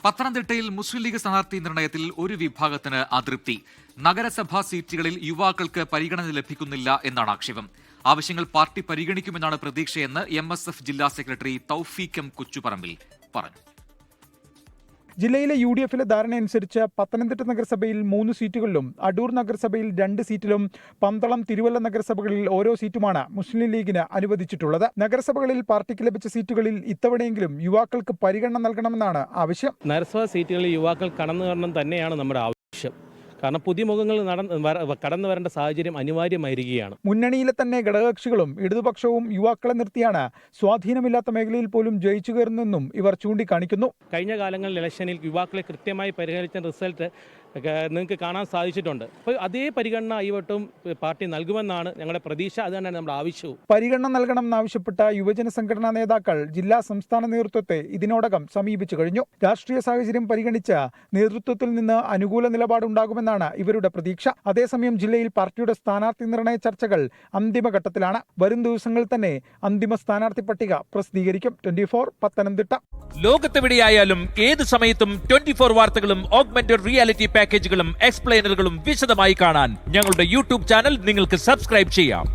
പത്തനംതിട്ടയിൽ മുസ്ലിം ലീഗ് സ്ഥാനാർത്ഥി നിർണയത്തിൽ ഒരു വിഭാഗത്തിന് അതൃപ്തി. നഗരസഭാ സീറ്റുകളിൽ യുവാക്കൾക്ക് പരിഗണന ലഭിക്കുന്നില്ല എന്നാണ് ആക്ഷേപം. ആവശ്യങ്ങൾ പാർട്ടി പരിഗണിക്കുമെന്നാണ് പ്രതീക്ഷയെന്ന് MSF ജില്ലാ സെക്രട്ടറി തൗഫീഖ് എം കൊച്ചുപറമ്പിൽ പറഞ്ഞു. ജില്ലയിലെ UDFിലെ ധാരണയനുസരിച്ച് പത്തനംതിട്ട നഗരസഭയിൽ 3 സീറ്റുകളിലും അടൂർ നഗരസഭയിൽ 2 സീറ്റിലും പന്തളം, തിരുവല്ല നഗരസഭകളിൽ ഓരോ സീറ്റുമാണ് മുസ്ലിം ലീഗിന് അനുവദിച്ചിട്ടുള്ളത്. നഗരസഭകളിൽ പാർട്ടിക്ക് ലഭിച്ച സീറ്റുകളിൽ ഇത്തവണയെങ്കിലും യുവാക്കൾക്ക് പരിഗണന നൽകണമെന്നാണ് ആവശ്യം. നഗരസഭാ സീറ്റുകളിൽ യുവാക്കൾ കടന്നു വരണം തന്നെയാണ് നമ്മുടെ ആവശ്യം. കാരണം പുതിയ മുഖങ്ങൾ കടന്നു വരേണ്ട സാഹചര്യം അനിവാര്യമായിരിക്കുകയാണ്. മുന്നണിയിലെ തന്നെ ഘടകകക്ഷികളും ഇടതുപക്ഷവും യുവാക്കളെ നിർത്തിയാണ് സ്വാധീനമില്ലാത്ത മേഖലയിൽ പോലും ജയിച്ചു കയറുന്നതെന്നും ഇവർ ചൂണ്ടിക്കാണിക്കുന്നു. കഴിഞ്ഞ കാലങ്ങളിൽ ഇലക്ഷനിൽ യുവാക്കളെ കൃത്യമായി പരിഗണിച്ച റിസൾട്ട് നിങ്ങൾക്ക് കാണാൻ സാധിച്ചിട്ടുണ്ട്. അപ്പോൾ അതേ പരിഗണന ഈ വട്ടവും പാർട്ടി നൽകുമെന്നാണ് ഞങ്ങളുടെ പ്രതീക്ഷ. അത് തന്നെയാണ് നമ്മുടെ ആവശ്യവും. പരിഗണന നൽകണമെന്നാവശ്യപ്പെട്ട യുവജന സംഘടനാ നേതാക്കൾ ജില്ലാ സംസ്ഥാന നേതൃത്വത്തെ ഇതിനോടകം സമീപിച്ചു കഴിഞ്ഞു. രാഷ്ട്രീയ സാഹചര്യം പരിഗണിച്ച് നേതൃത്വത്തിൽ നിന്ന് അനുകൂല നിലപാടുണ്ടാകുമെന്നാണ് ഇവരുടെ പ്രതീക്ഷ. അതേസമയം ജില്ലയിൽ പാർട്ടിയുടെ സ്ഥാനാർത്ഥി നിർണയ ചർച്ചകൾ അന്തിമഘട്ടത്തിലാണ്. വരും ദിവസങ്ങളിൽ തന്നെ അന്തിമ സ്ഥാനാർത്ഥി പട്ടിക പ്രസിദ്ധീകരിക്കും. 24 പത്തനംതിട്ട. ലോകത്തെവിടെയായാലും ഏത് സമയത്തും 24 വാർത്തകളും ഓഗ്മെന്റഡ് റിയാലിറ്റി പാക്കേജുകളും എക്സ്പ്ലെയിനറുകളും വിശദമായി കാണാൻ ഞങ്ങളുടെ YouTube ചാനൽ നിങ്ങൾക്ക് സബ്സ്ക്രൈബ് ചെയ്യാം.